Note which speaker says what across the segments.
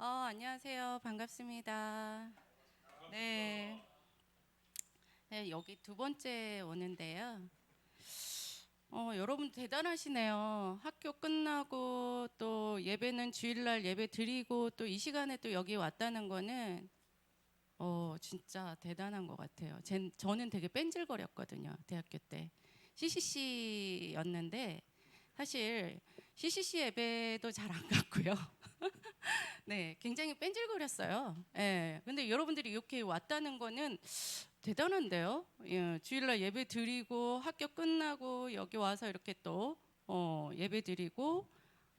Speaker 1: 안녕하세요. 반갑습니다. 네. 네, 여기 두 번째 오는데요. 여러분 대단하시네요. 학교 끝나고 또 예배는 주일날 예배 드리고 또 이 시간에 또 여기 왔다는 거는 진짜 대단한 것 같아요. 저는 되게 뺀질거렸거든요. 대학교 때. CCC였는데 사실 CCC 예배도 잘 안 갔고요. 네, 굉장히 뺀질거렸어요. 예. 근데 여러분들이 이렇게 왔다는 거는 대단한데요. 예, 주일날 예배 드리고 학교 끝나고 여기 와서 이렇게 또 예배 드리고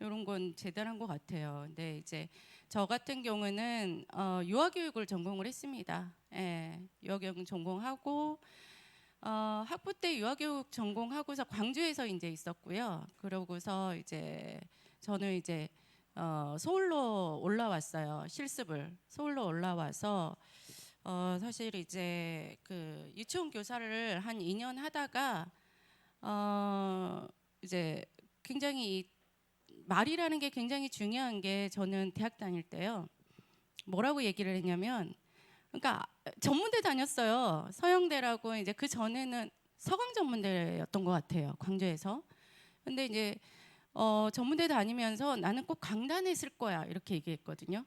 Speaker 1: 이런 건 대단한 것 같아요. 근데 이제 저 같은 경우는 유아교육을 전공을 했습니다. 예, 유아교육 전공하고 학부 때 유아교육 전공하고서 광주에서 이제 있었고요. 그러고서 이제 저는 이제 서울로 올라왔어요. 실습을 서울로 올라와서 사실 이제 그 유치원 교사를 한 2년 하다가 이제 굉장히 말이라는 게 굉장히 중요한 게 저는 대학 다닐 때요. 뭐라고 얘기를 했냐면 그러니까 전문대 다녔어요. 서영대라고 이제 그 전에는 서강 전문대였던 것 같아요. 광주에서. 근데 이제 전문대 다니면서 나는 꼭 강단에 쓸 거야 이렇게 얘기했거든요.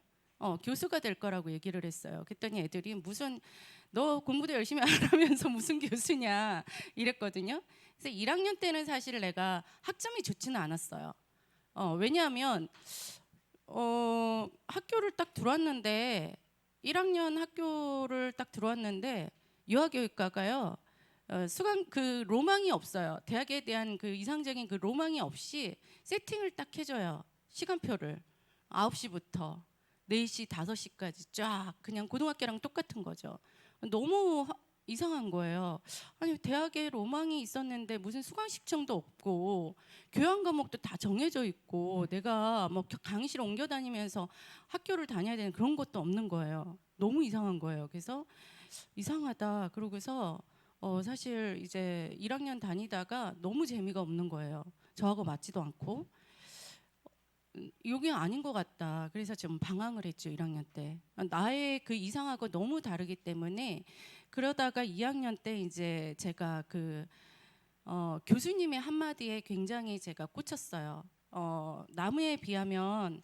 Speaker 1: 교수가 될 거라고 얘기를 했어요. 그랬더니 애들이 무슨 너 공부도 열심히 하면서 무슨 교수냐 이랬거든요. 그래서 1학년 때는 사실 내가 학점이 좋지는 않았어요. 왜냐하면 학교를 딱 들어왔는데 1학년 학교를 딱 들어왔는데 유아교육과가요. 수강 그 로망이 없어요. 대학에 대한 그 이상적인 그 로망이 없이 세팅을 딱 해줘요. 시간표를 9시부터 4시, 5시까지 쫙 그냥 고등학교랑 똑같은 거죠. 너무 이상한 거예요. 아니 대학에 로망이 있었는데 무슨 수강 신청도 없고 교양 과목도 다 정해져 있고 내가 뭐 강의실 옮겨 다니면서 학교를 다녀야 되는 그런 것도 없는 거예요. 너무 이상한 거예요. 그래서 이상하다. 그러고서 사실 이제 1학년 다니다가 너무 재미가 없는 거예요. 저하고 맞지도 않고 여기 아닌 것 같다. 그래서 좀 방황을 했죠. 1학년 때 나의 그 이상하고 너무 다르기 때문에 그러다가 2학년 때 이제 제가 그 교수님의 한마디에 굉장히 제가 꽂혔어요. 나무에 비하면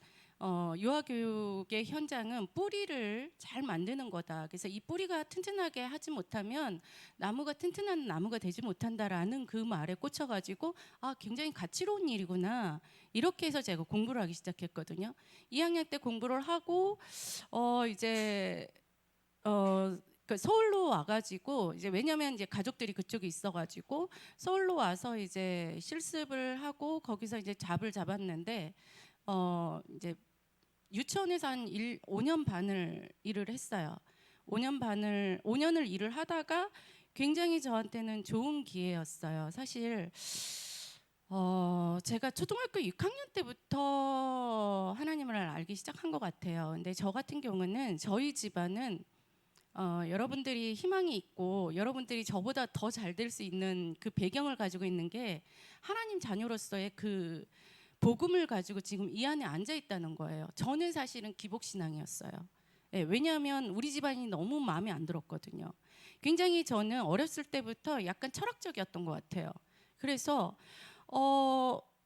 Speaker 1: 유아교육의 현장은 뿌리를 잘 만드는 거다. 그래서 이 뿌리가 튼튼하게 하지 못하면 나무가 튼튼한 나무가 되지 못한다라는 그 말에 꽂혀가지고 굉장히 가치로운 일이구나. 이렇게 해서 제가 공부를 하기 시작했거든요. 2학년 때 공부를 하고 이제 그 서울로 와가지고 이제 왜냐면 이제 가족들이 그쪽에 있어가지고 서울로 와서 이제 실습을 하고 거기서 이제 잡을 잡았는데 이제 유치원에서 한 5년 반을 일을 했어요. 5년을 일을 하다가 굉장히 저한테는 좋은 기회였어요. 사실 제가 초등학교 6학년 때부터 하나님을 알기 시작한 것 같아요. 근데 저 같은 경우는 저희 집안은 여러분들이 희망이 있고 여러분들이 저보다 더 잘 될 수 있는 그 배경을 가지고 있는 게 하나님 자녀로서의 그 복음을 가지고 지금 이 안에 앉아 있다는 거예요. 저는 사실은 기복신앙이었어요. 예, 왜냐하면 우리 집안이 너무 마음에 안 들었거든요. 굉장히 저는 어렸을 때부터 약간 철학적이었던 것 같아요. 그래서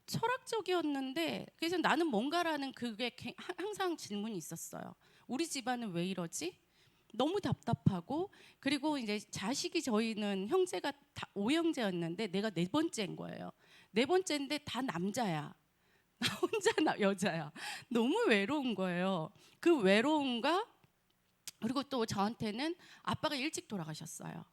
Speaker 1: 철학적이었는데 그래서 나는 뭔가라는 그게 항상 질문이 있었어요. 우리 집안은 왜 이러지? 너무 답답하고 그리고 이제 자식이 저희는 형제가 다 5형제였는데 내가 네 번째인 거예요. 네 번째인데 다 남자야. 나 혼자 여자야. 너무 외로운 거예요. 그 외로움과 그리고 또 저한테는 아빠가 일찍 돌아가셨어요.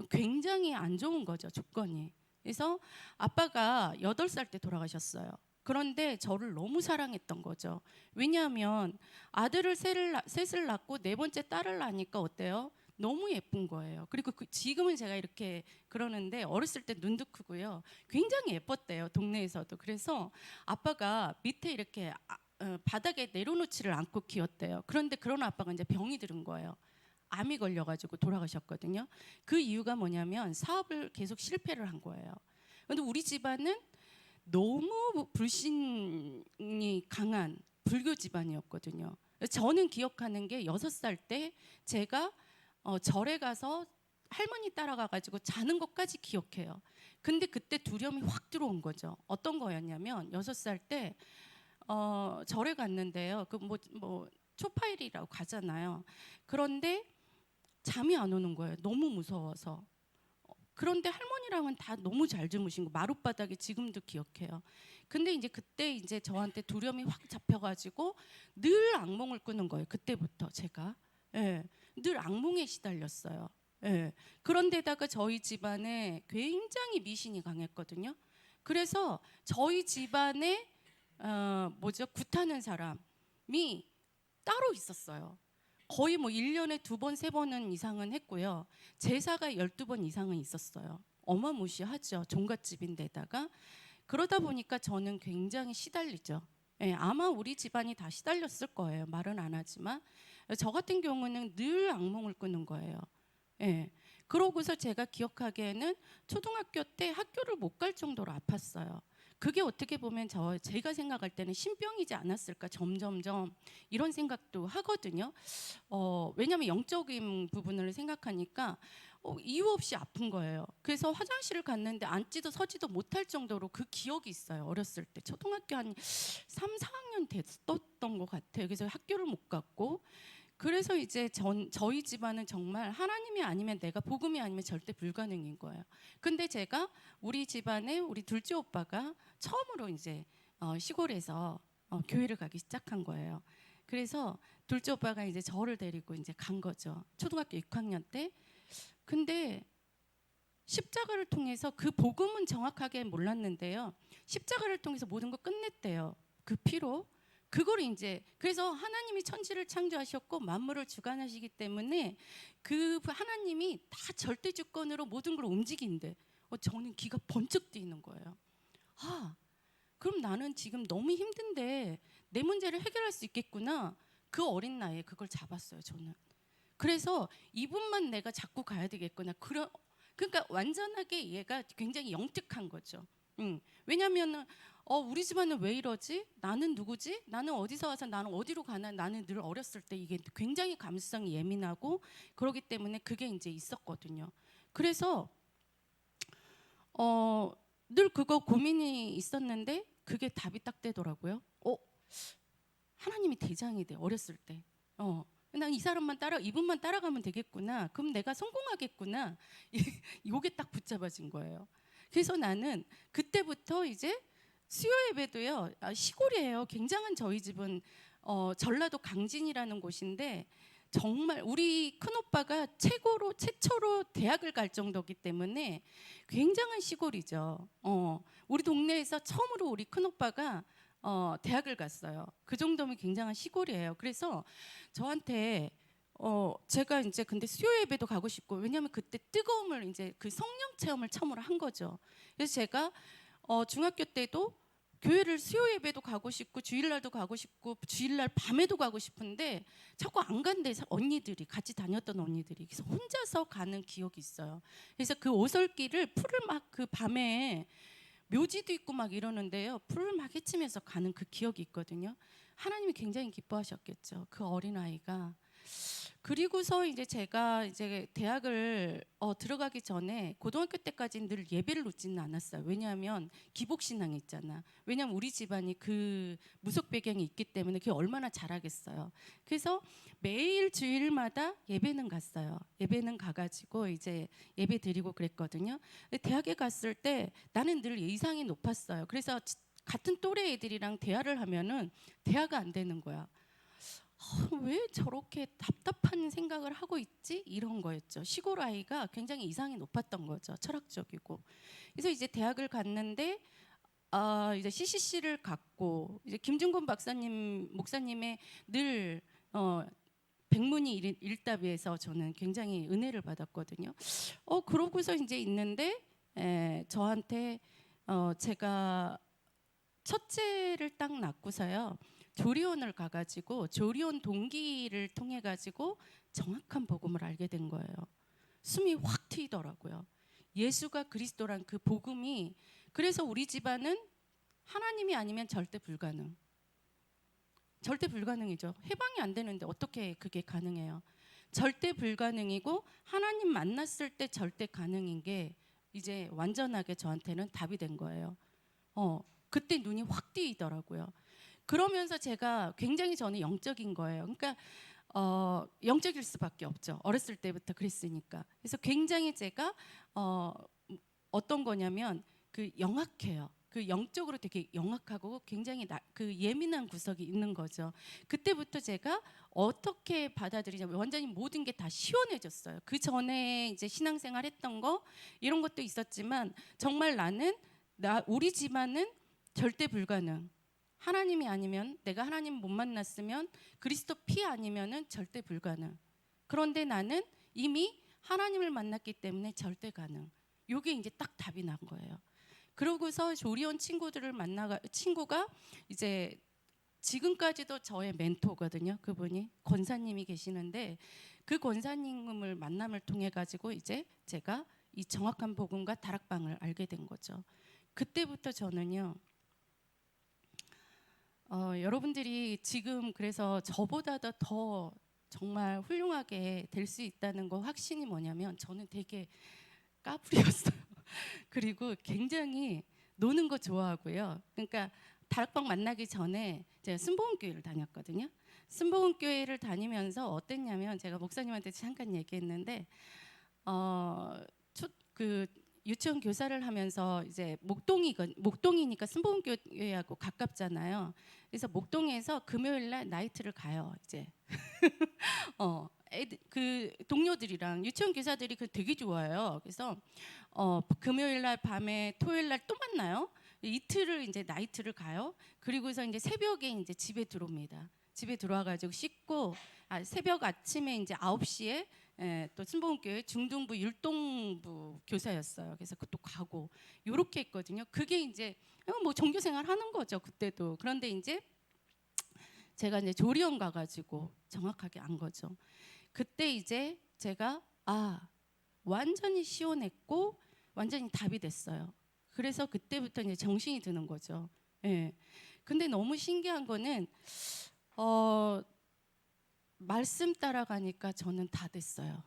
Speaker 1: 굉장히 안 좋은 거죠, 조건이. 그래서 아빠가 8살 때 돌아가셨어요. 그런데 저를 너무 사랑했던 거죠. 왜냐하면 아들을 셋을 낳고 네 번째 딸을 낳으니까 어때요? 너무 예쁜 거예요. 그리고 지금은 제가 이렇게 그러는데 어렸을 때 눈도 크고요. 굉장히 예뻤대요, 동네에서도. 그래서 아빠가 밑에 이렇게 바닥에 내려놓지를 않고 키웠대요. 그런데 그런 아빠가 이제 병이 들은 거예요. 암이 걸려가지고 돌아가셨거든요. 그 이유가 뭐냐면 사업을 계속 실패를 한 거예요. 근데 우리 집안은 너무 불신이 강한 불교 집안이었거든요. 저는 기억하는 게 6살 때 제가 절에 가서 할머니 따라가가지고 자는 것까지 기억해요. 근데 그때 두려움이 확 들어온 거죠. 어떤 거였냐면 6살 때 절에 갔는데요. 그 뭐 초파일이라고 가잖아요. 그런데 잠이 안 오는 거예요. 너무 무서워서. 그런데 할머니랑은 다 너무 잘 주무신 거 마룻바닥에 지금도 기억해요. 근데 이제 그때 이제 저한테 두려움이 확 잡혀가지고 늘 악몽을 꾸는 거예요. 그때부터 제가 늘 악몽에 시달렸어요. 그런데다가 저희 집안에 굉장히 미신이 강했거든요. 그래서 저희 집안에 굿하는 사람이 따로 있었어요. 거의 뭐 1년에 2번, 3번은 이상은 했고요. 제사가 12번 이상은 있었어요. 어마무시하죠. 종갓집인데다가. 그러다 보니까 저는 굉장히 시달리죠. 아마 우리 집안이 다 시달렸을 거예요. 말은 안 하지만. 저 같은 경우는 늘 악몽을 꾸는 거예요. 그러고서 제가 기억하기에는 초등학교 때 학교를 못 갈 정도로 아팠어요. 그게 어떻게 보면 제가 생각할 때는 신병이지 않았을까 점점점 이런 생각도 하거든요. 왜냐하면 영적인 부분을 생각하니까 이유 없이 아픈 거예요. 그래서 화장실을 갔는데 앉지도 서지도 못할 정도로 그 기억이 있어요. 어렸을 때 초등학교 한 3, 4학년 됐었던 것 같아요. 그래서 학교를 못 갔고 그래서 이제 저희 집안은 정말 하나님이 아니면 내가 복음이 아니면 절대 불가능인 거예요. 근데 제가 우리 집안에 우리 둘째 오빠가 처음으로 이제 시골에서 교회를 가기 시작한 거예요. 그래서 둘째 오빠가 이제 저를 데리고 이제 간 거죠. 초등학교 6학년 때. 근데 십자가를 통해서 그 복음은 정확하게 몰랐는데요. 십자가를 통해서 모든 걸 끝냈대요. 그 피로. 그걸 이제 그래서 하나님이 천지를 창조하셨고 만물을 주관하시기 때문에 그 하나님이 다 절대 주권으로 모든 걸 움직인대. 저는 기가 번쩍 뛰는 거예요. 그럼 나는 지금 너무 힘든데 내 문제를 해결할 수 있겠구나. 그 어린 나이에 그걸 잡았어요. 저는. 그래서 이분만 내가 잡고 가야 되겠구나. 그러니까 완전하게 얘가 굉장히 영특한 거죠. 왜냐하면 우리 집안은 왜 이러지? 나는 누구지? 나는 어디서 와서 나는 어디로 가나? 나는 늘 어렸을 때 이게 굉장히 감수성이 예민하고 그러기 때문에 그게 이제 있었거든요. 그래서 늘 그거 고민이 있었는데 그게 답이 딱 되더라고요. 하나님이 대장이 돼 어렸을 때. 난 이 사람만 이분만 따라가면 되겠구나. 그럼 내가 성공하겠구나. 이게 딱 붙잡아진 거예요. 그래서 나는 그때부터 이제 수요 예배도요. 시골이에요. 굉장한 저희 집은 전라도 강진이라는 곳인데 정말 우리 큰 오빠가 최초로 대학을 갈 정도이기 때문에 굉장한 시골이죠. 우리 동네에서 처음으로 우리 큰 오빠가 대학을 갔어요. 그 정도면 굉장한 시골이에요. 그래서 저한테 제가 이제 근데 수요 예배도 가고 싶고 왜냐하면 그때 뜨거움을 이제 그 성령 체험을 처음으로 한 거죠. 그래서 제가 중학교 때도 교회를 수요 예배도 가고 싶고 주일날도 가고 싶고 주일날 밤에도 가고 싶은데 자꾸 안 간대. 언니들이 같이 다녔던 언니들이 그래서 혼자서 가는 기억이 있어요. 그래서 그 오솔길을 풀을 막 그 밤에 묘지도 있고 막 이러는데요. 풀을 막 헤치면서 가는 그 기억이 있거든요. 하나님이 굉장히 기뻐하셨겠죠. 그 어린아이가. 그리고서 이제 제가 이제 대학을 들어가기 전에 고등학교 때까지는 늘 예배를 놓지는 않았어요. 왜냐하면 기복신앙이 있잖아. 왜냐하면 우리 집안이 그 무속 배경이 있기 때문에 그게 얼마나 잘하겠어요. 그래서 매일 주일마다 예배는 갔어요. 예배는 가가지고 이제 예배 드리고 그랬거든요. 대학에 갔을 때 나는 늘 예상이 높았어요. 그래서 같은 또래 애들이랑 대화를 하면은 대화가 안 되는 거야. 왜 저렇게 답답한 생각을 하고 있지? 이런 거였죠. 시골 아이가 굉장히 이상이 높았던 거죠. 철학적이고. 그래서 이제 대학을 갔는데 이제 CCC를 갔고 이제 김중곤 목사님의 늘 백문이 일답에서 저는 굉장히 은혜를 받았거든요. 그러고서 이제 있는데 저한테 제가 첫째를 딱 낳고서요. 조리원을 가가지고 조리원 동기를 통해 가지고 정확한 복음을 알게 된 거예요. 숨이 확 트이더라고요. 예수가 그리스도란 그 복음이. 그래서 우리 집안은 하나님이 아니면 절대 불가능. 절대 불가능이죠. 해방이 안 되는데 어떻게 그게 가능해요? 절대 불가능이고 하나님 만났을 때 절대 가능인 게 이제 완전하게 저한테는 답이 된 거예요. 그때 눈이 확 뜨이더라고요. 그러면서 제가 굉장히 저는 영적인 거예요. 그러니까 영적일 수밖에 없죠. 어렸을 때부터 그랬으니까. 그래서 굉장히 제가 어떤 거냐면 그 영악해요. 그 영적으로 되게 영악하고 굉장히 그 예민한 구석이 있는 거죠. 그때부터 제가 어떻게 받아들이냐면 완전히 모든 게 다 시원해졌어요. 그 전에 이제 신앙생활 했던 거 이런 것도 있었지만 정말 나는 우리 집안은 절대 불가능. 하나님이 아니면 내가 하나님 못 만났으면 그리스도 피 아니면은 절대 불가능. 그런데 나는 이미 하나님을 만났기 때문에 절대 가능. 요게 이제 딱 답이 난 거예요. 그러고서 조리원 친구가 이제 지금까지도 저의 멘토거든요. 그분이 권사님이 계시는데 그 권사님을 만남을 통해 가지고 이제 제가 이 정확한 복음과 다락방을 알게 된 거죠. 그때부터 저는요. 여러분들이 지금 그래서 저보다도 더 정말 훌륭하게 될 수 있다는 거 확신이 뭐냐면 저는 되게 까불이었어요. 그리고 굉장히 노는 거 좋아하고요. 그러니까 다락방 만나기 전에 제가 순복음교회를 다녔거든요. 순복음교회를 다니면서 어땠냐면 제가 목사님한테 잠깐 얘기했는데 그 유치원 교사를 하면서 이제 목동이니까 순복음교회하고 가깝잖아요. 그래서 목동에서 금요일날 나이트를 가요. 이제 그 동료들이랑 유치원 교사들이 그 되게 좋아해요. 그래서 금요일날 밤에 토요일날 또 만나요. 이틀을 이제 나이트를 가요. 그리고서 이제 새벽에 이제 집에 들어옵니다. 집에 들어와가지고 씻고 새벽 아침에 이제 9시에 또 순복음교회 중등부 율동부 교사였어요. 그래서 그것도 가고 요렇게 했거든요. 그게 이제 뭐 종교생활 하는 거죠 그때도. 그런데 이제 제가 이제 조리원 가가지고 정확하게 안 거죠. 그때 이제 제가 완전히 시원했고 완전히 답이 됐어요. 그래서 그때부터 이제 정신이 드는 거죠. 예. 근데 너무 신기한 거는 말씀 따라가니까 저는 다 됐어요.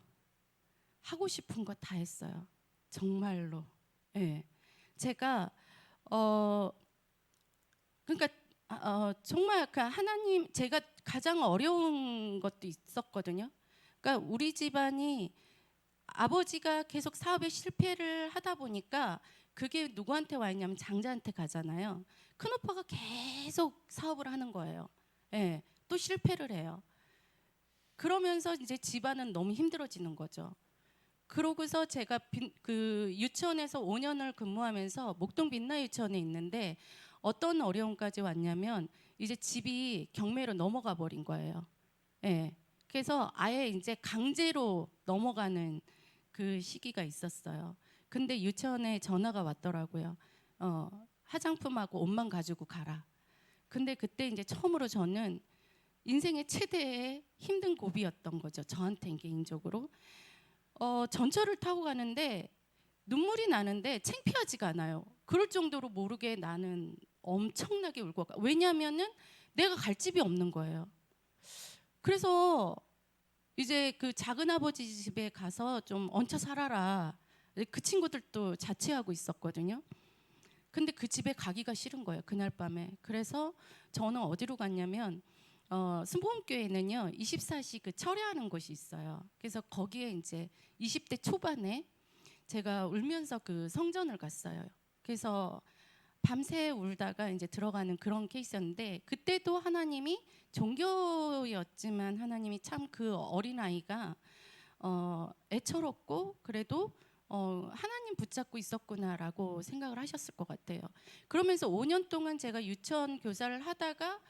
Speaker 1: 하고 싶은 거 다 했어요. 정말로. 예. 제가 그러니까 정말 그 하나님 제가 가장 어려운 것도 있었거든요. 그러니까 우리 집안이 아버지가 계속 사업에 실패를 하다 보니까 그게 누구한테 와 있냐면 장자한테 가잖아요. 큰오빠가 계속 사업을 하는 거예요. 예. 또 실패를 해요. 그러면서 이제 집안은 너무 힘들어지는 거죠. 그러고서 제가 그 유치원에서 5년을 근무하면서 목동 빛나 유치원에 있는데 어떤 어려움까지 왔냐면 이제 집이 경매로 넘어가 버린 거예요. 예. 그래서 아예 이제 강제로 넘어가는 그 시기가 있었어요. 근데 유치원에 전화가 왔더라고요. 화장품하고 옷만 가지고 가라. 근데 그때 이제 처음으로 저는 인생의 최대의 힘든 고비였던 거죠. 저한테 개인적으로. 전철을 타고 가는데 눈물이 나는데 창피하지가 않아요. 그럴 정도로 모르게 나는 엄청나게 울고 가. 왜냐하면은 내가 갈 집이 없는 거예요. 그래서 이제 그 작은 아버지 집에 가서 좀 얹혀 살아라. 그 친구들도 자취하고 있었거든요. 근데 그 집에 가기가 싫은 거예요. 그날 밤에. 그래서 저는 어디로 갔냐면 순복음교회는요 24시 그 철회하는 곳이 있어요. 그래서 거기에 이제 20대 초반에 제가 울면서 그 성전을 갔어요. 그래서 밤새 울다가 이제 들어가는 그런 케이스였는데 그때도 하나님이 종교였지만 하나님이 참 그 어린 아이가 애처롭고 그래도 하나님 붙잡고 있었구나라고 생각을 하셨을 것 같아요. 그러면서 5년 동안 제가 유치원 교사를 하다가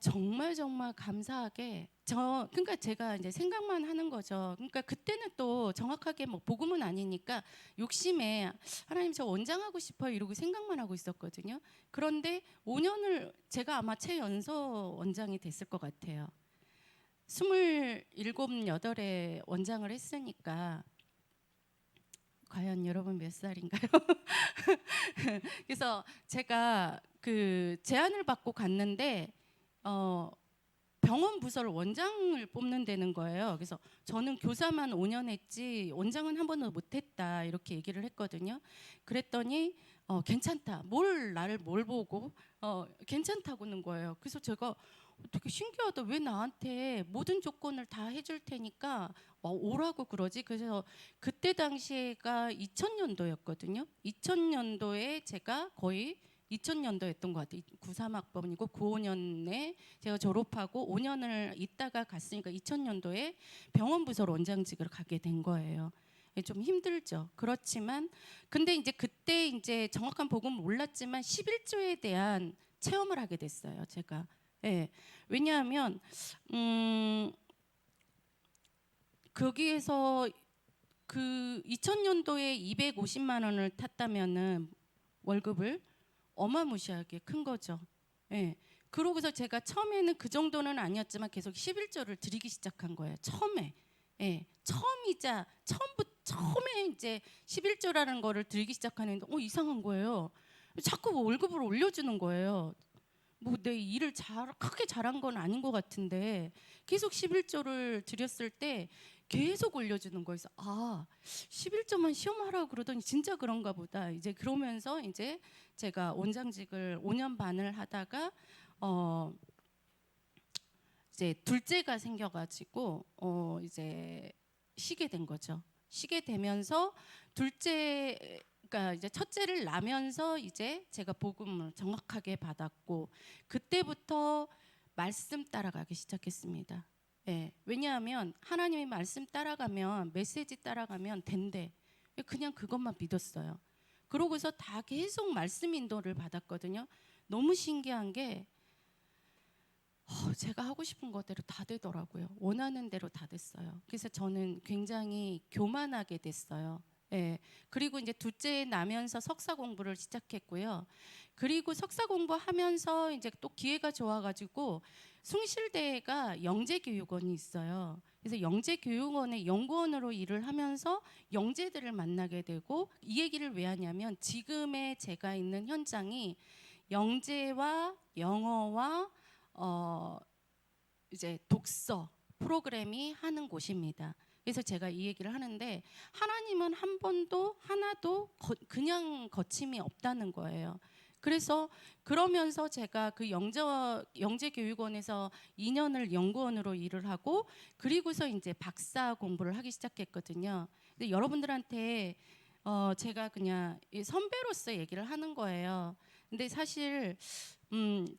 Speaker 1: 정말 감사하게 그러니까 제가 이제 생각만 하는 거죠. 그러니까 그때는 또 정확하게 뭐 복음은 아니니까 욕심에 하나님 저 원장하고 싶어요 이러고 생각만 하고 있었거든요. 그런데 5년을 제가 아마 최연소 원장이 됐을 것 같아요. 27, 8에 원장을 했으니까 과연 여러분 몇 살인가요? 그래서 제가 그 제안을 받고 갔는데 병원 부설 원장을 뽑는다는 거예요. 그래서 저는 교사만 5년 했지 원장은 한 번도 못했다 이렇게 얘기를 했거든요. 그랬더니 괜찮다. 나를 뭘 보고 괜찮다고는 거예요. 그래서 제가 되게 신기하다. 왜 나한테 모든 조건을 다 해줄 테니까 오라고 그러지? 그래서 그때 당시가 2000년도였거든요. 2000년도에 제가 거의 2000년도였던 것 같아요. 93학번이고 95년에 제가 졸업하고 5년을 있다가 갔으니까 2000년도에 병원 부설 원장직을 가게 된 거예요. 좀 힘들죠. 그렇지만 근데 이제 그때 이제 정확한 복음을 몰랐지만 11조에 대한 체험을 하게 됐어요. 제가. 예. 왜냐하면 거기에서 그 2000년도에 250만 원을 탔다면은 월급을 어마무시하게 큰 거죠. 예. 그러고서 제가 처음에는 그 정도는 아니었지만 계속 11조를 드리기 시작한 거예요. 처음에. 예. 처음에 이제 11조라는 거를 드리기 시작하는데 이상한 거예요. 자꾸 월급을 올려주는 거예요. 뭐 내 일을 크게 잘한 건 아닌 것 같은데 계속 11조를 드렸을 때 계속 올려주는 거예요. 그래서 11조만 시험하라고 그러더니 진짜 그런가 보다. 이제 그러면서 이제 제가 원장직을 5년 반을 하다가 이제 둘째가 생겨가지고 이제 쉬게 된 거죠. 쉬게 되면서 그러니까 이제 첫째를 낳으면서 이제 제가 복음을 정확하게 받았고 그때부터 말씀 따라가기 시작했습니다. 예, 왜냐하면 하나님의 말씀 따라가면 메시지 따라가면 된대. 그냥 그것만 믿었어요. 그러고서 다 계속 말씀 인도를 받았거든요. 너무 신기한 게 제가 하고 싶은 거대로 다 되더라고요. 원하는 대로 다 됐어요. 그래서 저는 굉장히 교만하게 됐어요. 예. 그리고 이제 둘째 나면서 석사 공부를 시작했고요. 그리고 석사 공부하면서 이제 또 기회가 좋아가지고 숭실대가 영재교육원이 있어요. 그래서 영재교육원의 연구원으로 일을 하면서 영재들을 만나게 되고 이 얘기를 왜 하냐면 지금의 제가 있는 현장이 영재와 영어와 이제 독서 프로그램이 하는 곳입니다. 그래서 제가 이 얘기를 하는데 하나님은 한 번도 하나도 그냥 거침이 없다는 거예요. 그래서 그러면서 제가 그 영재교육원에서 2년을 연구원으로 일을 하고 그리고서 이제 박사 공부를 하기 시작했거든요. 근데 여러분들한테 제가 그냥 선배로서 얘기를 하는 거예요. 근데 사실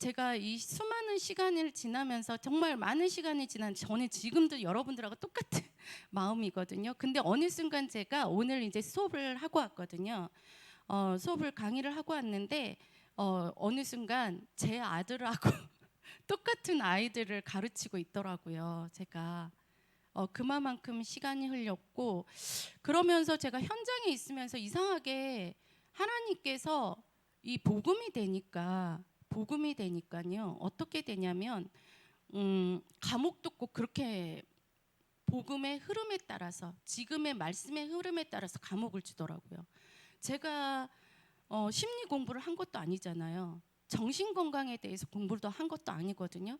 Speaker 1: 제가 이 수많은 시간을 지나면서 정말 많은 시간이 지난 저는 지금도 여러분들하고 똑같은 마음이거든요. 근데 어느 순간 제가 오늘 이제 수업을 하고 왔거든요. 수업을 강의를 하고 왔는데 어느 순간 제 아들하고 똑같은 아이들을 가르치고 있더라고요. 제가 그만큼 시간이 흘렸고 그러면서 제가 현장에 있으면서 이상하게 하나님께서 이 복음이 되니까요. 어떻게 되냐면 감옥도 꼭 그렇게 복음의 흐름에 따라서 지금의 말씀의 흐름에 따라서 감옥을 주더라고요. 제가 심리 공부를 한 것도 아니잖아요. 정신 건강에 대해서 공부를 한 것도 아니거든요.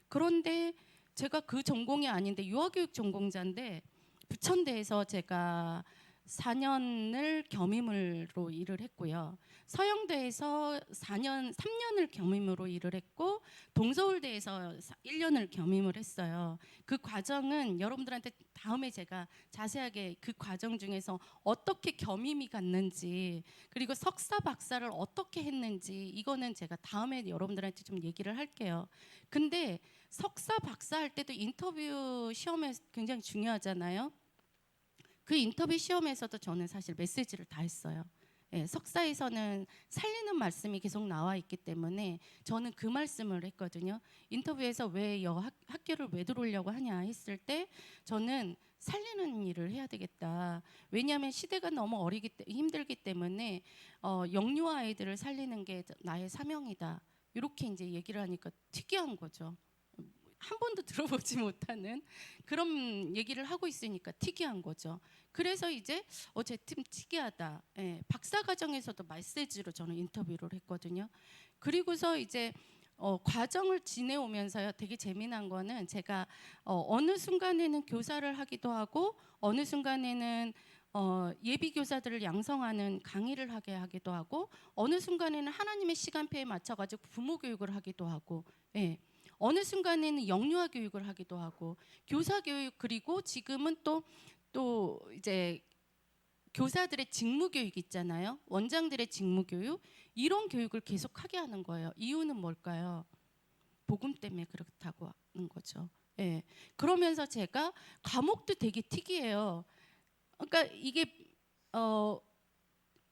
Speaker 1: 그런데 제가 그 전공이 아닌데 유아교육 전공자인데 부천대에서 제가 4년을 겸임으로 일을 했고요. 서영대에서 3년을 겸임으로 일을 했고 동서울대에서 1년을 겸임을 했어요. 그 과정은 여러분들한테 다음에 제가 자세하게 그 과정 중에서 어떻게 겸임이 갔는지 그리고 석사 박사를 어떻게 했는지 이거는 제가 다음에 여러분들한테 좀 얘기를 할게요. 근데 석사 박사 할 때도 인터뷰 시험에 굉장히 중요하잖아요. 그 인터뷰 시험에서도 저는 사실 메시지를 다 했어요. 예, 석사에서는 살리는 말씀이 계속 나와 있기 때문에 저는 그 말씀을 했거든요. 인터뷰에서 왜 학교를 왜 들어오려고 하냐 했을 때 저는 살리는 일을 해야 되겠다. 왜냐하면 시대가 너무 힘들기 때문에 영유 아이들을 살리는 게 나의 사명이다. 이렇게 이제 얘기를 하니까 특이한 거죠. 한 번도 들어보지 못하는 그런 얘기를 하고 있으니까 특이한 거죠. 그래서 이제 제 팀 특이하다. 예, 박사 과정에서도 메시지로 저는 인터뷰를 했거든요. 그리고서 이제 과정을 지내오면서요. 되게 재미난 거는 제가 어느 순간에는 교사를 하기도 하고 어느 순간에는 예비 교사들을 양성하는 강의를 하게 하기도 하고 어느 순간에는 하나님의 시간표에 맞춰 가지고 부모 교육을 하기도 하고 예. 어느 순간에는 영유아 교육을 하기도 하고 교사 교육 그리고 지금은 또 이제 교사들의 직무 교육 있잖아요. 원장들의 직무 교육 이런 교육을 계속 하게 하는 거예요. 이유는 뭘까요? 복음 때문에 그렇다고 하는 거죠. 예. 그러면서 제가 과목도 되게 특이해요. 그러니까 이게 어,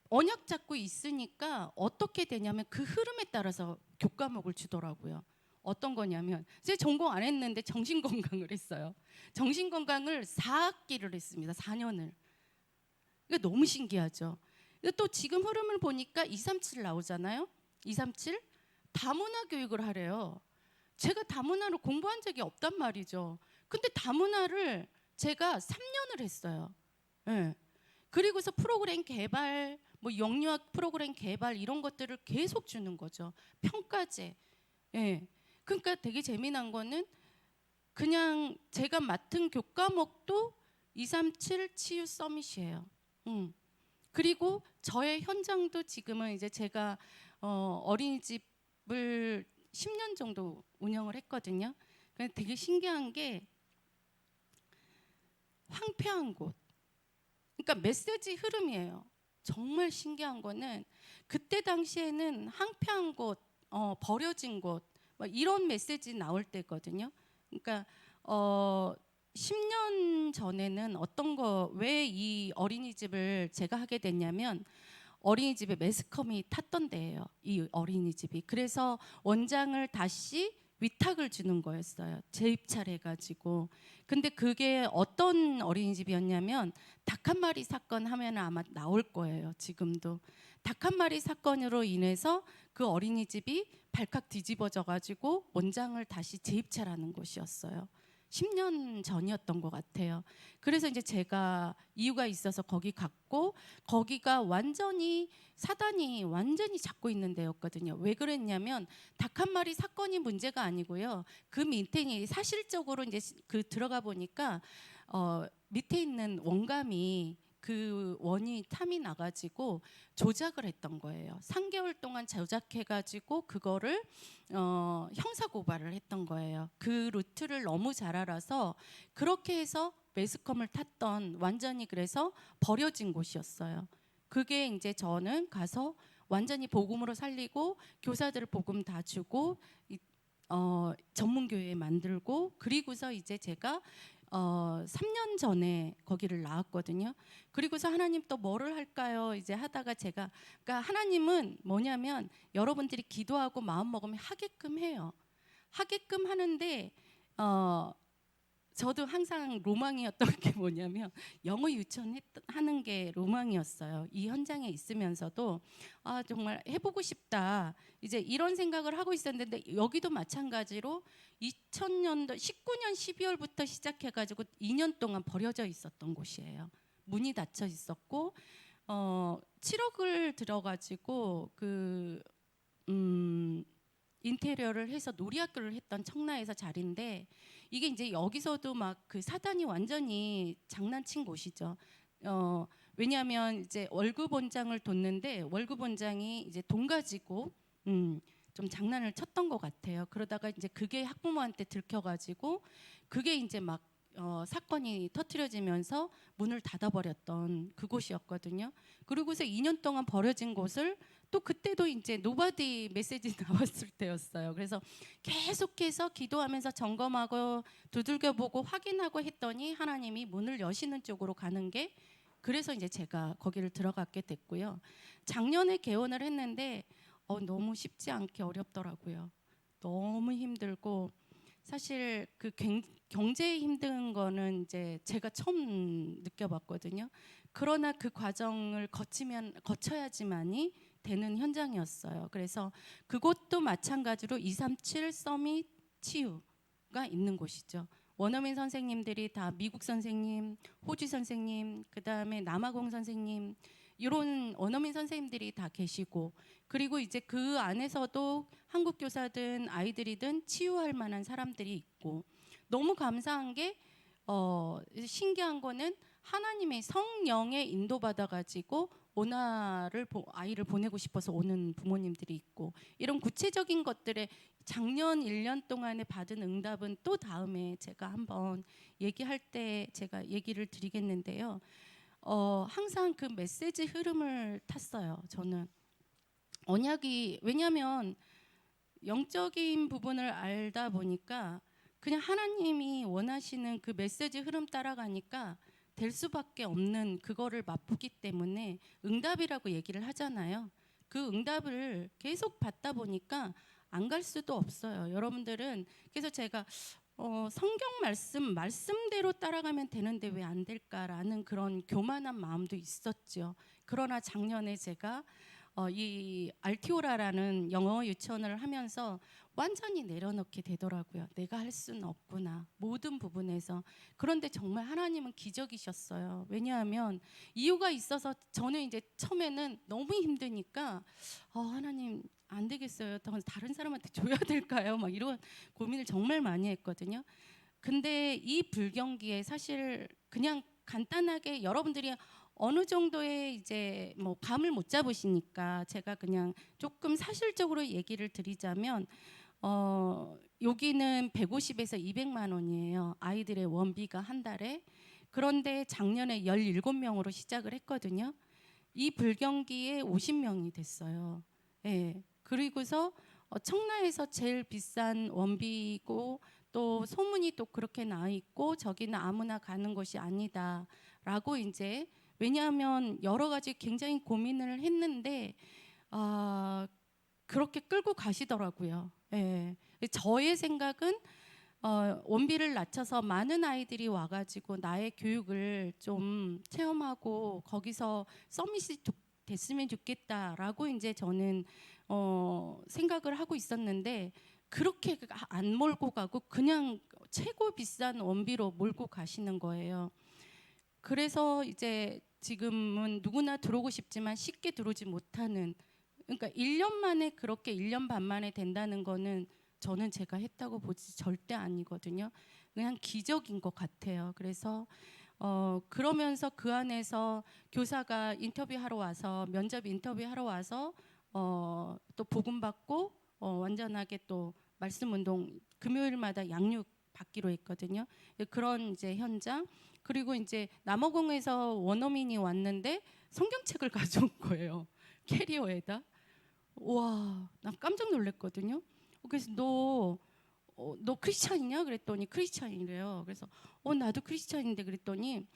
Speaker 1: 언약 잡고 있으니까 어떻게 되냐면 그 흐름에 따라서 교과목을 주더라고요. 어떤 거냐면 제 전공 안 했는데 정신건강을 했어요. 정신건강을 4학기를 했습니다. 4년을. 이게 너무 신기하죠. 또 지금 흐름을 보니까 237 나오잖아요. 237 다문화 교육을 하래요. 제가 다문화를 공부한 적이 없단 말이죠. 근데 다문화를 제가 3년을 했어요. 예. 그리고서 프로그램 개발, 뭐 영유아 프로그램 개발 이런 것들을 계속 주는 거죠. 평가제. 예. 그러니까 되게 재미난 거는 그냥 제가 맡은 교과목도 237 치유 서밋이에요. 그리고 저의 현장도 지금은 이제 제가 어린이집을 10년 정도 운영을 했거든요. 되게 신기한 게 황폐한 곳. 그러니까 메시지 흐름이에요. 정말 신기한 거는 그때 당시에는 황폐한 곳, 버려진 곳, 뭐 이런 메시지 나올 때거든요. 그러니까 10년 전에는 어떤 거 왜 이 어린이집을 제가 하게 됐냐면 어린이집에 매스컴이 탔던 데예요. 이 어린이집이. 그래서 원장을 다시 위탁을 주는 거였어요. 재입찰해가지고. 근데 그게 어떤 어린이집이었냐면 닭 한 마리 사건 하면 아마 나올 거예요. 지금도. 닭 한 마리 사건으로 인해서 그 어린이집이 발칵 뒤집어져가지고 원장을 다시 재입찰하는 곳이었어요. 10년 전이었던 것 같아요. 그래서 이제 제가 이유가 있어서 거기 갔고 거기가 완전히 사단이 완전히 잡고 있는 데였거든요. 왜 그랬냐면 닭 한 마리 사건이 문제가 아니고요. 그 밑에 사실적으로 이제 그 들어가 보니까 밑에 있는 원감이 그 원이 탐이 나가지고 조작을 했던 거예요. 3개월 동안 조작해가지고 그거를 형사 고발을 했던 거예요. 그 루트를 너무 잘 알아서 그렇게 해서 매스컴을 탔던 완전히 그래서 버려진 곳이었어요. 그게 이제 저는 가서 완전히 복음으로 살리고 교사들 복음 다 주고 전문교회 만들고 그리고서 이제 제가 3년 전에 거기를 나왔거든요. 그리고서 하나님 또 뭐를 할까요? 이제 하다가 제가 그러니까 하나님은 뭐냐면 여러분들이 기도하고 마음 먹으면 하게끔 해요. 하게끔 하는데 저도 항상 로망이었던 게 뭐냐면 영어 유치원 하는 게 로망이었어요. 이 현장에 있으면서도 아 정말 해보고 싶다. 이제 이런 생각을 하고 있었는데 여기도 마찬가지로 2000년도 19년 12월부터 시작해가지고 2년 동안 버려져 있었던 곳이에요. 문이 닫혀 있었고 7억을 들어가지고 인테리어를 해서 놀이학교를 했던 청라에서 자리인데 이게 이제 여기서도 막 그 사단이 완전히 장난친 곳이죠. 왜냐하면 이제 월급 원장을 뒀는데 월급 원장이 이제 돈 가지고 좀 장난을 쳤던 것 같아요. 그러다가 이제 그게 학부모한테 들켜가지고 그게 이제 막 사건이 터트려지면서 문을 닫아버렸던 그곳이었거든요. 그리고서 2년 동안 버려진 곳을 또 그때도 이제 노바디 메시지 나왔을 때였어요. 그래서 계속해서 기도하면서 점검하고 두들겨보고 확인하고 했더니 하나님이 문을 여시는 쪽으로 가는 게 그래서 이제 제가 거기를 들어갔게 됐고요. 작년에 개원을 했는데 너무 쉽지 않게 어렵더라고요. 너무 힘들고 사실 그 경제 힘든 거는 이제 제가 처음 느껴봤거든요. 그러나 그 과정을 거쳐야지만이 되는 현장이었어요. 그래서 그것도 마찬가지로 237 서밋 치유가 있는 곳이죠. 원어민 선생님들이 다 미국 선생님, 호주 선생님, 그 다음에 남아공 선생님 이런 원어민 선생님들이 다 계시고, 그리고 이제 그 안에서도 한국 교사든 아이들이든 치유할 만한 사람들이 있고, 너무 감사한 게 신기한 거는 하나님의 성령에 인도받아 가지고 오나를 아이를 보내고 싶어서 오는 부모님들이 있고, 이런 구체적인 것들에 작년 1년 동안에 받은 응답은 또 다음에 제가 한번 얘기할 때 제가 얘기를 드리겠는데요. 항상 그 메시지 흐름을 탔어요. 저는 언약이, 왜냐하면 영적인 부분을 알다 보니까 그냥 하나님이 원하시는 그 메시지 흐름 따라가니까 될 수밖에 없는 그거를 맛보기 때문에 응답이라고 얘기를 하잖아요. 그 응답을 계속 받다 보니까 안 갈 수도 없어요. 여러분들은, 그래서 제가 성경 말씀대로 따라가면 되는데 왜 안 될까라는 그런 교만한 마음도 있었죠. 그러나 작년에 제가 이 알티오라라는 영어 유치원을 하면서 완전히 내려놓게 되더라고요. 내가 할 수는 없구나, 모든 부분에서. 그런데 정말 하나님은 기적이셨어요. 왜냐하면 이유가 있어서 저는 이제 처음에는 너무 힘드니까 하나님 안 되겠어요. 다른 사람한테 줘야 될까요? 막 이런 고민을 정말 많이 했거든요. 근데 이 불경기에 사실 그냥 간단하게 여러분들이 어느 정도의 이제 뭐 감을 못 잡으시니까 제가 그냥 조금 사실적으로 얘기를 드리자면, 여기는 150에서 200만 원이에요. 아이들의 원비가 한 달에. 그런데 작년에 17명으로 시작을 했거든요. 이 불경기에 50명이 됐어요. 예. 그리고서 청라에서 제일 비싼 원비고, 또 소문이 또 그렇게 나 있고, 저기는 아무나 가는 곳이 아니다라고, 이제 왜냐하면 여러 가지 굉장히 고민을 했는데 그렇게 끌고 가시더라고요. 예. 저의 생각은 원비를 낮춰서 많은 아이들이 와가지고 나의 교육을 좀 체험하고 거기서 서밋이 됐으면 좋겠다라고 이제 저는 생각을 하고 있었는데, 그렇게 안 몰고 가고 그냥 최고 비싼 원비로 몰고 가시는 거예요. 그래서 이제 지금은 누구나 들어오고 싶지만 쉽게 들어오지 못하는, 그러니까 1년 만에 그렇게 1년 반 만에 된다는 거는 저는 제가 했다고 보지 절대 아니거든요. 그냥 기적인 것 같아요. 그래서 그러면서 그 안에서 교사가 인터뷰하러 와서, 면접 인터뷰하러 와서 또 복음 받고 완전하게 또 말씀 운동 금요일마다 양육 받기로 했거든요. 그런 이제 현장. 그리고 이제 남아공에서 원어민이 왔는데 성경책을 가져온 거예요. 캐리어에다. 와, 나 깜짝 놀랐거든요. 그래서 너 크리스찬이냐? 그랬더니 크리스찬이래요. 그래서 나도 크리스찬인데, 그랬더니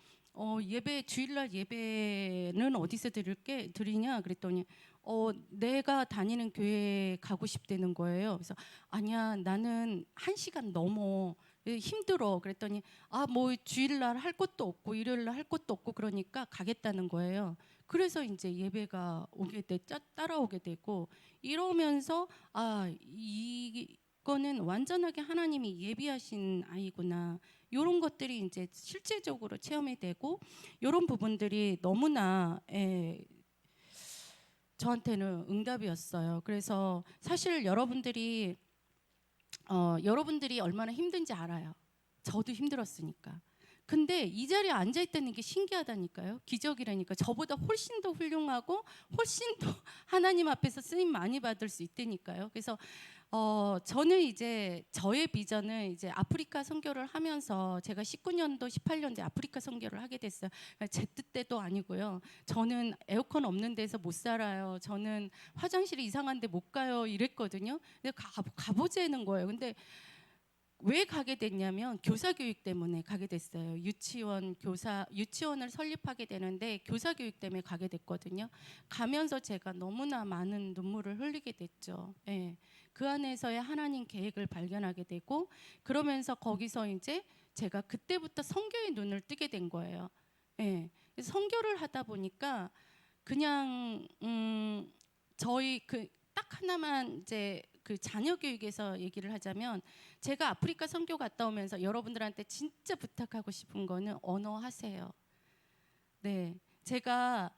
Speaker 1: 예배, 주일날 예배는 어디서 드리냐? 그랬더니 내가 다니는 교회 가고 싶다는 거예요. 그래서 아니야, 나는 1시간 넘어, 힘들어. 그랬더니 뭐 주일날 할 것도 없고 일요일날 할 것도 없고 그러니까 가겠다는 거예요. 그래서 이제 예배가 따라오게 되고, 이러면서 이거는 완전하게 하나님이 예비하신 아이구나, 이런 것들이 이제 실제적으로 체험이 되고, 이런 부분들이 너무나 저한테는 응답이었어요. 그래서 사실 여러분들이 얼마나 힘든지 알아요. 저도 힘들었으니까. 근데 이 자리에 앉아 있다는 게 신기하다니까요. 기적이라니까. 저보다 훨씬 더 훌륭하고 훨씬 더 하나님 앞에서 쓰임 많이 받을 수 있다니까요. 그래서 저는 이제 저의 비전은 이제 아프리카 선교를 하면서, 제가 19년도 18년도에 아프리카 선교를 하게 됐어요. 제 뜻대도 아니고요. 저는 에어컨 없는 데서 못 살아요. 저는 화장실이 이상한데 못 가요. 이랬거든요. 근데 가보자는 거예요. 근데 왜 가게 됐냐면 교사 교육 때문에 가게 됐어요. 유치원을 설립하게 되는데 교사 교육 때문에 가게 됐거든요. 가면서 제가 너무나 많은 눈물을 흘리게 됐죠. 예. 그 안에서의 하나님 계획을 발견하게 되고, 그러면서 거기서 이제 제가 그때부터 선교의 눈을 뜨게 된 거예요. 예. 선교를 하다 보니까 그냥 저희 딱 하나만, 이제 그 자녀 교육에서 얘기를 하자면, 제가 아프리카 선교 갔다 오면서 여러분들한테 진짜 부탁하고 싶은 거는 언어 하세요. 네, 제가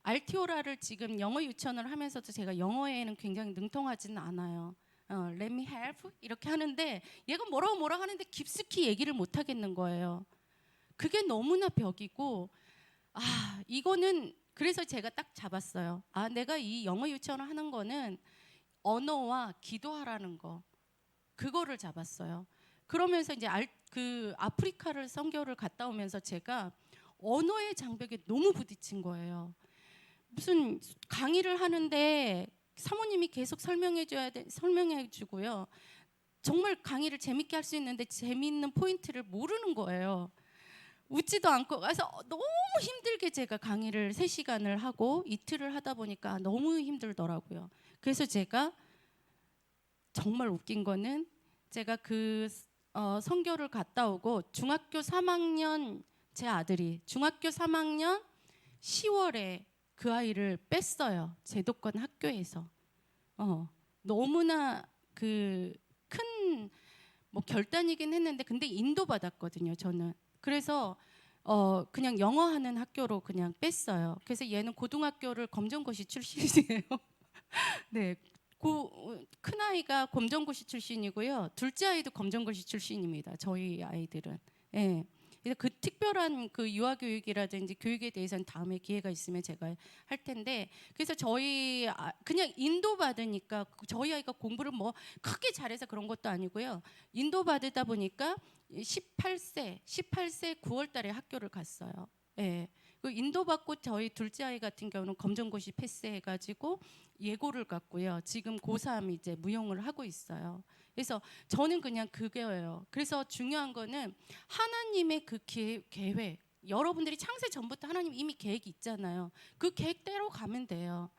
Speaker 1: 알티오라를 지금 영어 유치원을 하면서도 제가 영어에는 굉장히 능통하지는 않아요. Let me help 이렇게 하는데 얘가 뭐라고 하는데 깊숙이 얘기를 못 하겠는 거예요. 그게 너무나 벽이고 이거는 그래서 제가 딱 잡았어요. 내가 이 영어 유치원을 하는 거는 언어와 기도하라는 거 그거를 잡았어요. 그러면서 이제 그 아프리카를 선교를 갔다 오면서 제가 언어의 장벽에 너무 부딪힌 거예요. 무슨 강의를 하는데 사모님이 계속 설명해 주고요. 정말 강의를 재밌게 할 수 있는데 재미있는 포인트를 모르는 거예요. 웃지도 않고 그래서 너무 힘들게 제가 강의를 3시간을 하고 이틀을 하다 보니까 너무 힘들더라고요. 그래서 제가 정말 웃긴 거는 제가 그 선교를 갔다 오고 중학교 3학년 제 아들이 중학교 3학년 10월에 그 아이를 뺐어요. 제도권 학교에서. 너무나 그 큰 뭐 결단이긴 했는데 근데 인도받았거든요. 저는. 그래서 그냥 영어 하는 학교로 그냥 뺐어요. 그래서 얘는 고등학교를 검정고시 출신이에요. 네. 큰 아이가 검정고시 출신이고요. 둘째 아이도 검정고시 출신입니다. 저희 아이들은. 예. 그래서 그 특별한 그 유아 교육이라든지 교육에 대해서는 다음에 기회가 있으면 제가 할 텐데 그래서 저희 그냥 인도 받으니까 저희 아이가 공부를 뭐 크게 잘해서 그런 것도 아니고요. 인도 받으다 보니까 18세 9월 달에 학교를 갔어요. 예. 그 인도 받고 저희 둘째 아이 같은 경우는 검정고시 패스해가지고 예고를 갔고요. 지금 고3 이제 무용을 하고 있어요. 그래서 저는 그냥 그거예요. 그래서 중요한 거는 하나님의 그 계획. 여러분들이 창세 전부터 하나님 이미 계획이 있잖아요. 그 계획대로 가면 돼요.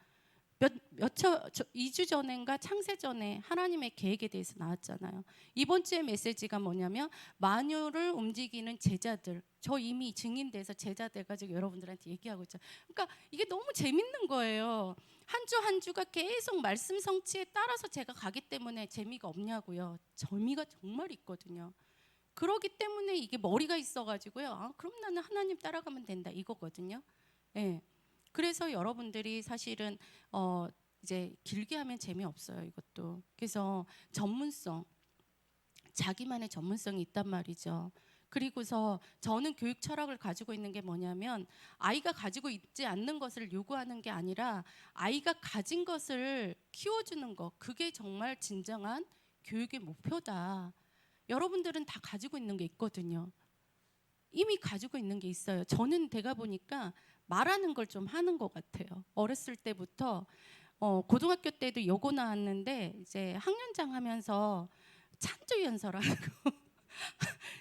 Speaker 1: 2주 전인가 창세 전에 하나님의 계획에 대해서 나왔잖아요. 이번 주의 메시지가 뭐냐면 만유를 움직이는 제자들. 저 이미 증인돼서 제자 돼가지고 여러분들한테 얘기하고 있죠. 그러니까 이게 너무 재밌는 거예요. 한 주 한 주가 계속 말씀 성취에 따라서 제가 가기 때문에 재미가 없냐고요. 재미가 정말 있거든요. 그러기 때문에 이게 머리가 있어가지고요. 그럼 나는 하나님 따라가면 된다 이거거든요. 예. 그래서 여러분들이 사실은 이제 길게 하면 재미없어요 이것도. 그래서 전문성, 자기만의 전문성이 있단 말이죠. 그리고서 저는 교육 철학을 가지고 있는 게 뭐냐면 아이가 가지고 있지 않는 것을 요구하는 게 아니라 아이가 가진 것을 키워주는 것 그게 정말 진정한 교육의 목표다. 여러분들은 다 가지고 있는 게 있거든요. 이미 가지고 있는 게 있어요. 저는 대가 보니까 말하는 걸 좀 하는 것 같아요. 어렸을 때부터 고등학교 때도 요거 나왔는데 이제 학년장 하면서 찬조연설하는 거.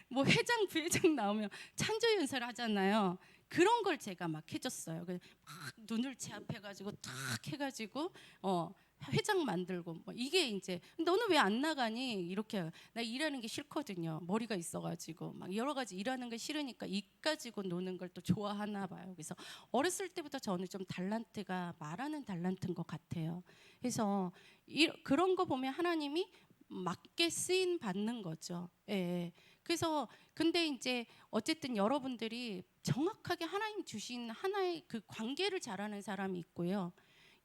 Speaker 1: 뭐 회장 부회장 나오면 찬조연설 하잖아요. 그런 걸 제가 막 해줬어요. 막 눈을 제압해가지고 탁 해가지고 회장 만들고 뭐 이게 이제 너는 왜 안 나가니 이렇게 나 일하는 게 싫거든요. 머리가 있어가지고 막 여러 가지 일하는 게 싫으니까 입 가지고 노는 걸 또 좋아하나 봐요. 그래서 어렸을 때부터 저는 좀 달란트가 말하는 달란트인 것 같아요. 그래서 그런 거 보면 하나님이 맞게 쓰임 받는 거죠. 예. 그래서 근데 이제 어쨌든 여러분들이 정확하게 하나님 주신 하나의 그 관계를 잘하는 사람이 있고요.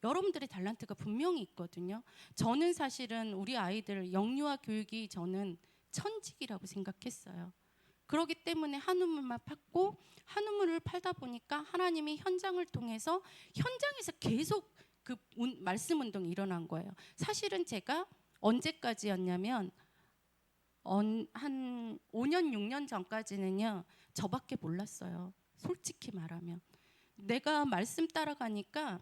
Speaker 1: 여러분들의 달란트가 분명히 있거든요. 저는 사실은 우리 아이들 영유아 교육이 저는 천직이라고 생각했어요. 그렇기 때문에 한우물만 팠고 한우물을 팔다 보니까 하나님이 현장을 통해서 현장에서 계속 그 말씀 운동이 일어난 거예요. 사실은 제가 언제까지였냐면 한 5년 6년 전까지는요 저밖에 몰랐어요. 솔직히 말하면 내가 말씀 따라가니까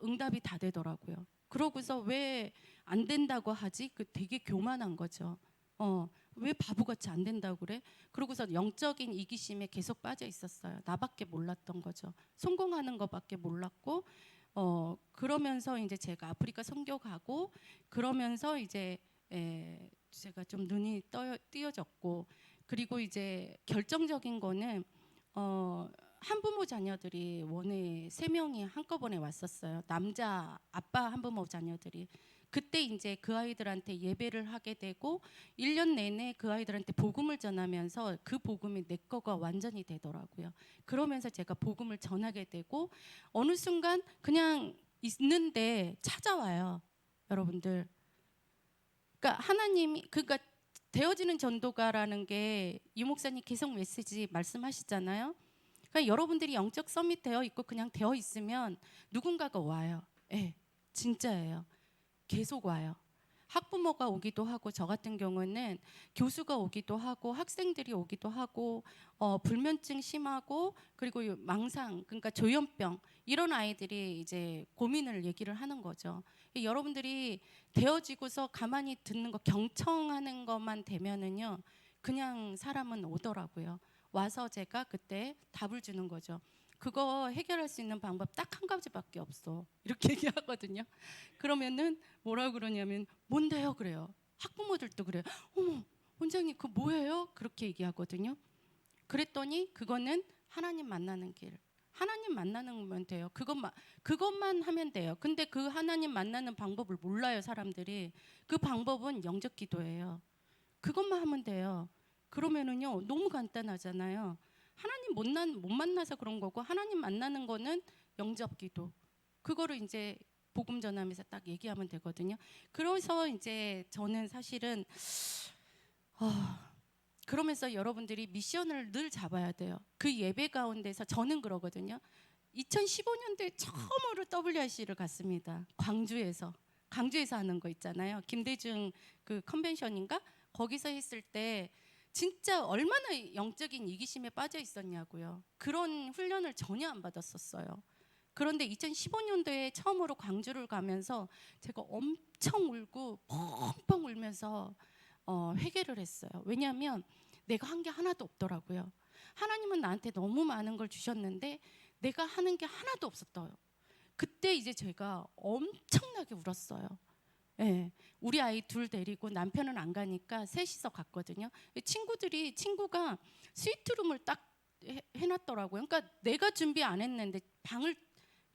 Speaker 1: 응답이 다 되더라고요. 그러고서 왜 안 된다고 하지? 그 되게 교만한 거죠. 왜 바보같이 안 된다고 그래? 그러고서 영적인 이기심에 계속 빠져 있었어요. 나밖에 몰랐던 거죠. 성공하는 것밖에 몰랐고 그러면서 이제 제가 아프리카 선교 가고 그러면서 이제 제가 좀 눈이 띄어졌고 그리고 이제 결정적인 거는 한부모 자녀들이 원에 3명이 한꺼번에 왔었어요. 남자 아빠 한부모 자녀들이. 그때 이제 그 아이들한테 예배를 하게 되고 1년 내내 그 아이들한테 복음을 전하면서 그 복음이 내 거가 완전히 되더라고요. 그러면서 제가 복음을 전하게 되고 어느 순간 그냥 있는데 찾아와요. 여러분들. 그러니까 하나님이 그러니까 되어지는 전도가라는 게 유 목사님 계속 메시지 말씀하시잖아요. 그러니까 여러분들이 영적 서밋 되어 있고 그냥 되어 있으면 누군가가 와요. 예, 진짜예요. 계속 와요. 학부모가 오기도 하고 저 같은 경우는 교수가 오기도 하고 학생들이 오기도 하고 불면증 심하고 그리고 망상 그러니까 조현병 이런 아이들이 이제 고민을 얘기를 하는 거죠. 여러분들이 되어지고서 가만히 듣는 거 경청하는 것만 되면은요 그냥 사람은 오더라고요. 와서 제가 그때 답을 주는 거죠. 그거 해결할 수 있는 방법 딱 한 가지밖에 없어. 이렇게 얘기하거든요. 그러면은 뭐라 그러냐면 뭔데요? 그래요. 학부모들도 그래요. 어머, 원장님 그 뭐예요? 그렇게 얘기하거든요. 그랬더니 그거는 하나님 만나는 길. 하나님 만나는 거면 돼요. 그것만 하면 돼요. 근데 그 하나님 만나는 방법을 몰라요, 사람들이. 그 방법은 영적 기도예요. 그것만 하면 돼요. 그러면은요, 너무 간단하잖아요. 하나님 못 만나서 그런 거고, 하나님 만나는 거는 영접 기도. 그거를 이제 복음 전하면서 딱 얘기하면 되거든요. 그래서 이제 저는 사실은 그러면서 여러분들이 미션을 늘 잡아야 돼요. 그 예배 가운데서 저는 그러거든요. 2015년도에 처음으로 WRC를 갔습니다. 광주에서 하는 거 있잖아요. 김대중 그 컨벤션인가? 거기서 했을 때 진짜 얼마나 영적인 이기심에 빠져 있었냐고요. 그런 훈련을 전혀 안 받았었어요. 그런데 2015년도에 처음으로 광주를 가면서 제가 엄청 울고 펑펑 울면서 회개를 했어요. 왜냐하면 내가 한 게 하나도 없더라고요. 하나님은 나한테 너무 많은 걸 주셨는데 내가 하는 게 하나도 없었어요. 그때 이제 제가 엄청나게 울었어요. 예, 우리 아이 둘 데리고 남편은 안 가니까 셋이서 갔거든요. 친구가 스위트룸을 딱 해놨더라고요. 그러니까 내가 준비 안 했는데 방을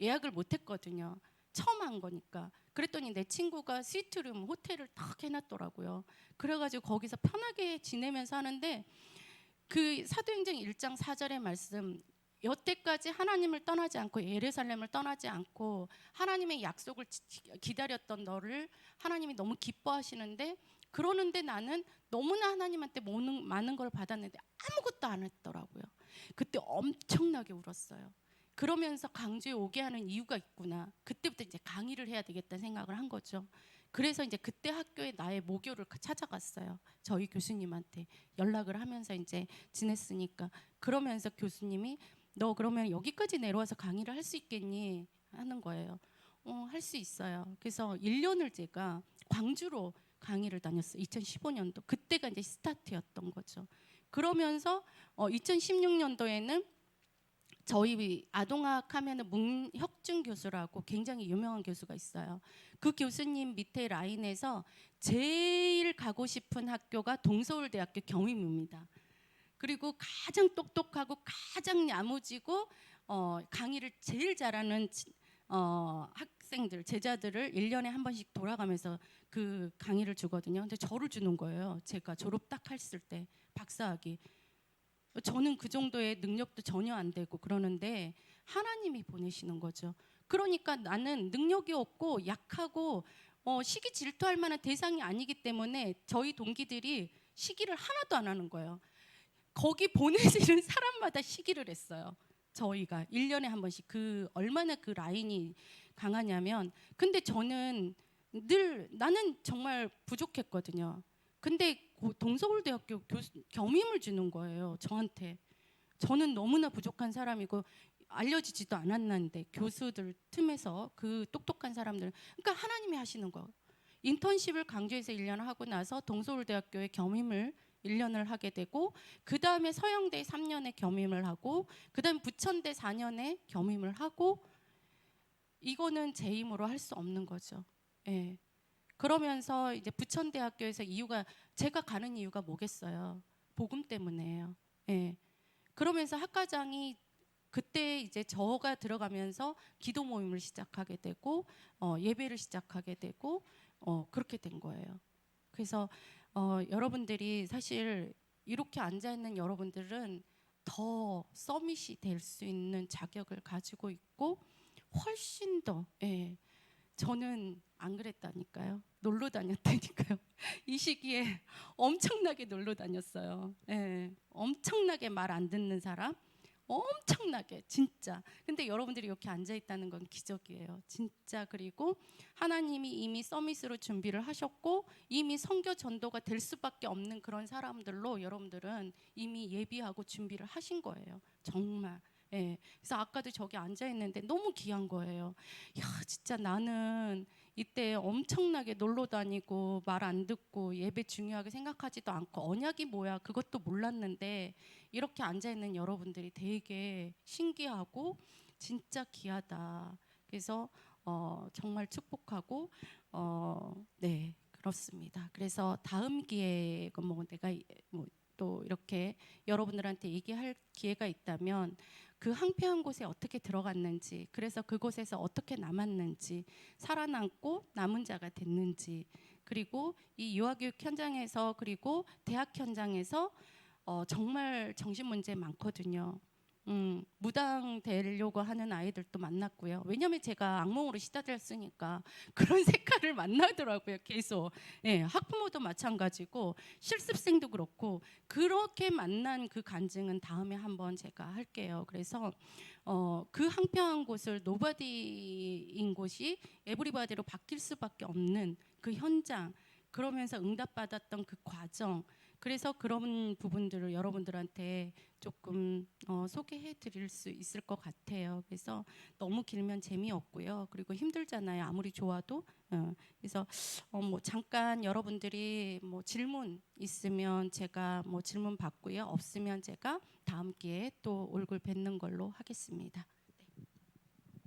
Speaker 1: 예약을 못 했거든요. 처음 한 거니까. 그랬더니 내 친구가 스위트룸 호텔을 딱 해놨더라고요. 그래가지고 거기서 편하게 지내면서 하는데 그 사도행전 1장 4절의 말씀 여태까지 하나님을 떠나지 않고 예루살렘을 떠나지 않고 하나님의 약속을 기다렸던 너를 하나님이 너무 기뻐하시는데 그러는데 나는 너무나 하나님한테 많은 걸 받았는데 아무것도 안 했더라고요. 그때 엄청나게 울었어요. 그러면서 강주에 오게 하는 이유가 있구나. 그때부터 이제 강의를 해야 되겠다는 생각을 한 거죠. 그래서 이제 그때 학교에 나의 모교를 찾아갔어요. 저희 교수님한테 연락을 하면서 이제 지냈으니까 그러면서 교수님이 너 그러면 여기까지 내려와서 강의를 할 수 있겠니? 하는 거예요. 할 수 있어요. 그래서 1년을 제가 광주로 강의를 다녔어요. 2015년도. 그때가 이제 스타트였던 거죠. 그러면서 2016년도에는 저희 아동학 하면은 문혁준 교수라고 굉장히 유명한 교수가 있어요. 그 교수님 밑에 라인에서 제일 가고 싶은 학교가 동서울대학교 경희무입니다. 그리고 가장 똑똑하고 가장 야무지고 강의를 제일 잘하는 학생들, 제자들을 1년에 한 번씩 돌아가면서 그 강의를 주거든요. 근데 저를 주는 거예요. 제가 졸업 딱 했을 때 박사학위. 저는 그 정도의 능력도 전혀 안 되고 그러는데 하나님이 보내시는 거죠. 그러니까 나는 능력이 없고 약하고 시기 질투할 만한 대상이 아니기 때문에 저희 동기들이 시기를 하나도 안 하는 거예요. 거기 보내지는 사람마다 시기를 했어요. 저희가 1년에 한 번씩 그 얼마나 그 라인이 강하냐면 근데 저는 늘 나는 정말 부족했거든요. 근데 동서울대학교 겸임을 주는 거예요. 저한테. 저는 너무나 부족한 사람이고 알려지지도 않았는데 교수들 틈에서 그 똑똑한 사람들 그러니까 하나님이 하시는 거. 인턴십을 강주에서 1년 하고 나서 동서울대학교에 겸임을 1년을 하게 되고 그 다음에 서영대 3년에 겸임을 하고 그 다음에 부천대 4년에 겸임을 하고 이거는 제 힘으로 할 수 없는 거죠. 예. 그러면서 이제 부천대학교에서 제가 가는 이유가 뭐겠어요? 복음 때문에요. 예. 그러면서 학과장이 그때 이제 저가 들어가면서 기도 모임을 시작하게 되고 예배를 시작하게 되고 그렇게 된 거예요. 그래서 여러분들이 사실 이렇게 앉아 있는 여러분들은 더 서밋이 될 수 있는 자격을 가지고 있고 훨씬 더 예, 저는 안 그랬다니까요. 놀러 다녔다니까요. 이 시기에 엄청나게 놀러 다녔어요. 예, 엄청나게 말 안 듣는 사람, 엄청나게 진짜. 근데 여러분들이 이렇게 앉아 있다는 건 기적이에요. 진짜. 그리고 하나님이 이미 서밋으로 준비를 하셨고 이미 선교 전도가 될 수밖에 없는 그런 사람들로 여러분들은 이미 예비하고 준비를 하신 거예요. 정말. 예. 그래서 아까도 저기 앉아 있는데 너무 귀한 거예요. 야, 진짜 나는 이때 엄청나게 놀러 다니고 말 안 듣고 예배 중요하게 생각하지도 않고 언약이 뭐야 그것도 몰랐는데 이렇게 앉아 있는 여러분들이 되게 신기하고 진짜 귀하다. 그래서 정말 축복하고 네, 그렇습니다. 그래서 다음 기회에 뭐 내가 또 이렇게 여러분들한테 얘기할 기회가 있다면 그 황폐한 곳에 어떻게 들어갔는지, 그래서 그곳에서 어떻게 남았는지, 살아남고 남은 자가 됐는지, 그리고 이 유아교육 현장에서 그리고 대학 현장에서 정말 정신 문제 많거든요. 무당 되려고 하는 아이들도 만났고요. 왜냐하면 제가 악몽으로 시달렸으니까 그런 색깔을 만나더라고요. 계속. 예, 학부모도 마찬가지고 실습생도 그렇고 그렇게 만난 그 간증은 다음에 한번 제가 할게요. 그래서 그 한평한 곳을 노바디인 곳이 에브리바디로 바뀔 수밖에 없는 그 현장, 그러면서 응답받았던 그 과정, 그래서 그런 부분들을 여러분들한테 조금 소개해 드릴 수 있을 것 같아요. 그래서 너무 길면 재미없고요. 그리고 힘들잖아요. 아무리 좋아도. 그래서 뭐 잠깐 여러분들이 뭐 질문 있으면 제가 뭐 질문 받고요. 없으면 제가 다음 기회에 또 얼굴 뵙는 걸로 하겠습니다.